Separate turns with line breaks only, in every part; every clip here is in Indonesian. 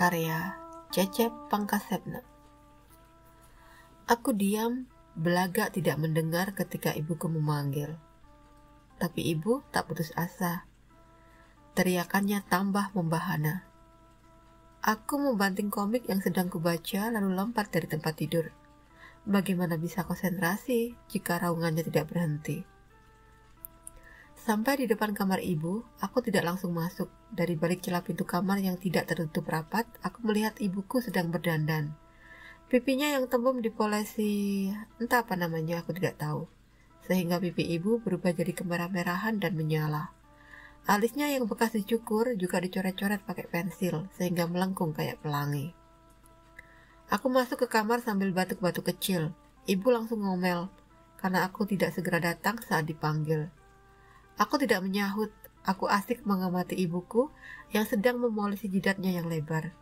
karya Cecep Pangkasepna. Aku diam, belagak tidak mendengar ketika ibuku memanggil. Tapi ibu tak putus asa. Teriakannya tambah membahana. Aku membanting komik yang sedang kubaca lalu lompat dari tempat tidur. Bagaimana bisa konsentrasi jika raungannya tidak berhenti? Sampai di depan kamar ibu, aku tidak langsung masuk. Dari balik celah pintu kamar yang tidak tertutup rapat, aku melihat ibuku sedang berdandan. Pipinya yang tembem dipolesi, entah apa namanya, aku tidak tahu. Sehingga pipi ibu berubah jadi kemerah-merahan dan menyala. Alisnya yang bekas dicukur juga dicoret-coret pakai pensil, sehingga melengkung kayak pelangi. Aku masuk ke kamar sambil batuk-batuk kecil. Ibu langsung ngomel, karena aku tidak segera datang saat dipanggil. Aku tidak menyahut, aku asik mengamati ibuku yang sedang memolisi jidatnya yang lebar.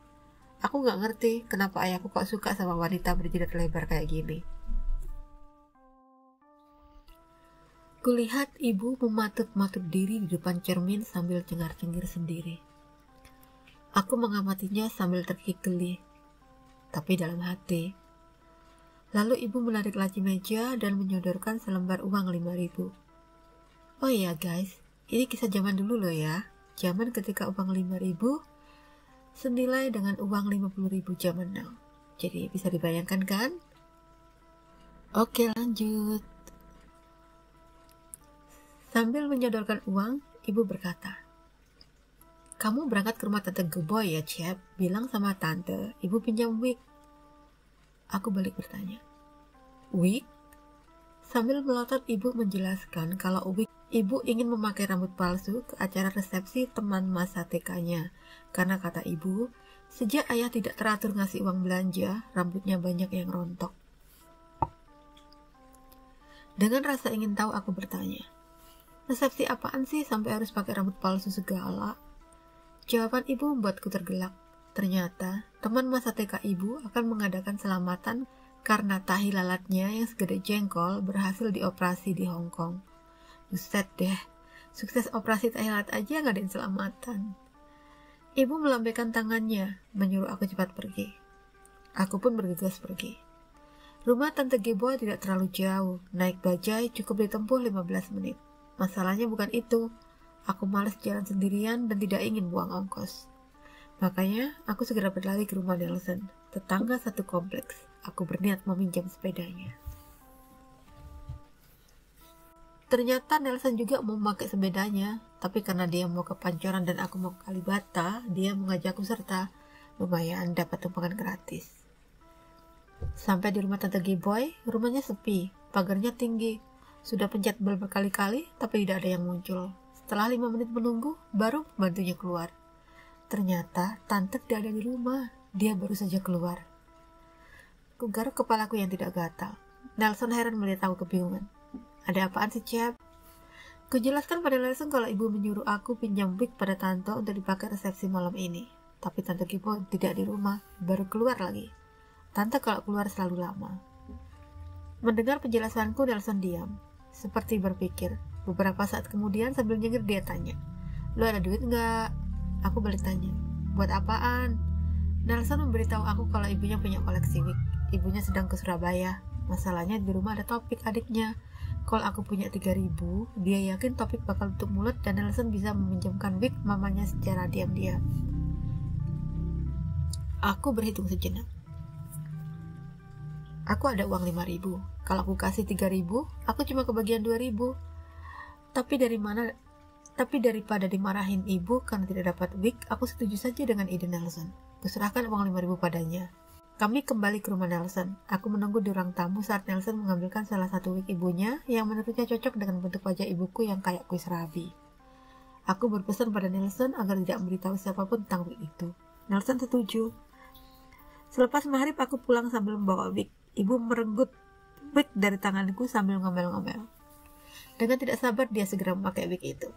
Aku gak ngerti kenapa ayahku kok suka sama wanita berjidat lebar kayak gini. Kulihat ibu mematut-matut diri di depan cermin sambil cengar-cengir sendiri. Aku mengamatinya sambil terkikili, tapi dalam hati. Lalu ibu menarik laci meja dan menyodorkan selembar uang 5.000. Oh iya guys, ini kisah zaman dulu loh ya. Zaman ketika uang 5.000 senilai dengan uang 50.000 zaman now. Jadi bisa dibayangkan kan? Oke, lanjut. Sambil menyodorkan uang, ibu berkata, "Kamu berangkat ke rumah tante Geboy ya, Cep? Bilang sama tante, ibu pinjam wig." Aku balik bertanya, "Wig?" Sambil melotot ibu menjelaskan kalau wig ibu ingin memakai rambut palsu ke acara resepsi teman masa TK-nya. Karena kata ibu, sejak ayah tidak teratur ngasih uang belanja, rambutnya banyak yang rontok. Dengan rasa ingin tahu aku bertanya, "Resepsi apaan sih sampai harus pakai rambut palsu segala?" Jawaban ibu membuatku tergelak. Ternyata, teman masa TK ibu akan mengadakan selamatan karena tahi lalatnya yang segede jengkol berhasil dioperasi di Hong Kong. Buset deh, sukses operasi tahi lalat aja ngadain selamatan. Ibu melambaikan tangannya, menyuruh aku cepat pergi. Aku pun bergegas pergi. Rumah Tante Geboy tidak terlalu jauh, naik bajai cukup ditempuh 15 menit. Masalahnya bukan itu, aku malas jalan sendirian dan tidak ingin buang ongkos. Makanya, aku segera berlari ke rumah Nelson, tetangga satu kompleks. Aku berniat meminjam sepedanya. Ternyata Nelson juga mau memakai sepedanya, tapi karena dia mau ke Pancoran dan aku mau ke Kalibata, dia mengajakku serta. Lumayan dapat tumpangan gratis. Sampai di rumah Tante Geboy, rumahnya sepi, pagarnya tinggi. Sudah pencet bel berkali-kali, tapi tidak ada yang muncul. Setelah 5 menit menunggu, baru bantunya keluar. Ternyata Tante tidak ada di rumah, dia baru saja keluar. Kugaruk kepalaku yang tidak gatal. Nelson heran melihat aku kebingungan. "Ada apaan sih, Cep?" Kujelaskan pada Nelson kalau ibu menyuruh aku pinjam wig pada Tante untuk dipakai resepsi malam ini. Tapi Tante Geboy tidak di rumah, baru keluar lagi. Tante kalau keluar selalu lama. Mendengar penjelasanku, Nelson diam, seperti berpikir. Beberapa saat kemudian sambil nyengir dia tanya, "Lu ada duit nggak?" Aku balik tanya, "Buat apaan?" Nelson memberitahu aku kalau ibunya punya koleksi wig. Ibunya sedang ke Surabaya. Masalahnya di rumah ada Topik adiknya. Kalau aku punya 3.000, dia yakin Topik bakal tutup mulut dan Nelson bisa meminjamkan wig mamanya secara diam-diam. Aku berhitung sejenak. Aku ada uang 5.000. Kalau aku kasih 3.000, aku cuma kebagian 2.000. Tapi daripada dimarahin ibu karena tidak dapat wig, aku setuju saja dengan ide Nelson. Kuserahkan uang 5.000 padanya. Kami kembali ke rumah Nelson. Aku menunggu di ruang tamu saat Nelson mengambilkan salah satu wig ibunya yang menurutnya cocok dengan bentuk wajah ibuku yang kayak kuis rabi. Aku berpesan pada Nelson agar tidak memberitahu siapapun tentang wig itu. Nelson setuju. Selepas maghrib aku pulang sambil membawa wig. Ibu merenggut wig dari tanganku sambil ngomel-ngomel. Dengan tidak sabar dia segera memakai wig itu.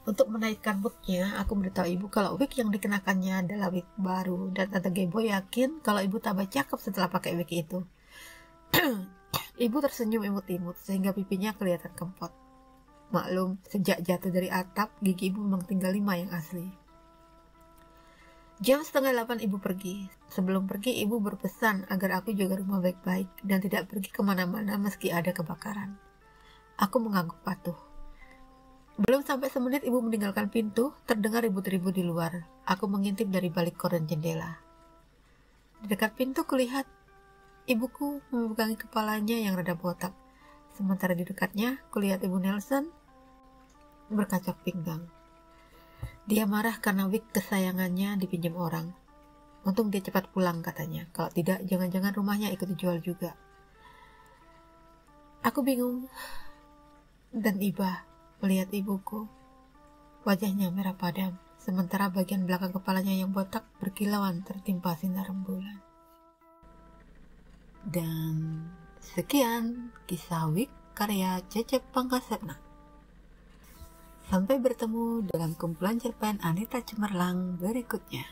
Untuk menaikkan moodnya, aku memberitahu ibu kalau wig yang dikenakannya adalah wig baru, dan Tante Geboy yakin kalau ibu tambah cakep setelah pakai wig itu. Ibu tersenyum imut-imut sehingga pipinya kelihatan kempot. Maklum, sejak jatuh dari atap, gigi ibu memang tinggal 5 yang asli. Jam 7:30 ibu pergi. Sebelum pergi, ibu berpesan agar aku jaga rumah baik-baik dan tidak pergi kemana-mana meski ada kebakaran. Aku mengangguk patuh. Belum sampai semenit ibu meninggalkan pintu, terdengar ribut-ribut di luar. Aku mengintip dari balik korden jendela. Di dekat pintu kulihat ibuku memegangi kepalanya yang rada botak. Sementara di dekatnya, kulihat ibu Nelson berkacak pinggang. Dia marah karena wig kesayangannya dipinjam orang. Untung dia cepat pulang katanya. Kalau tidak, jangan-jangan rumahnya ikut dijual juga. Aku bingung dan iba melihat ibuku. Wajahnya merah padam, sementara bagian belakang kepalanya yang botak berkilauan tertimpa sinar rembulan. Dan sekian kisah wig karya Cecep Pangkasepna. Sampai bertemu dalam kumpulan cerpen Anita Cemerlang berikutnya.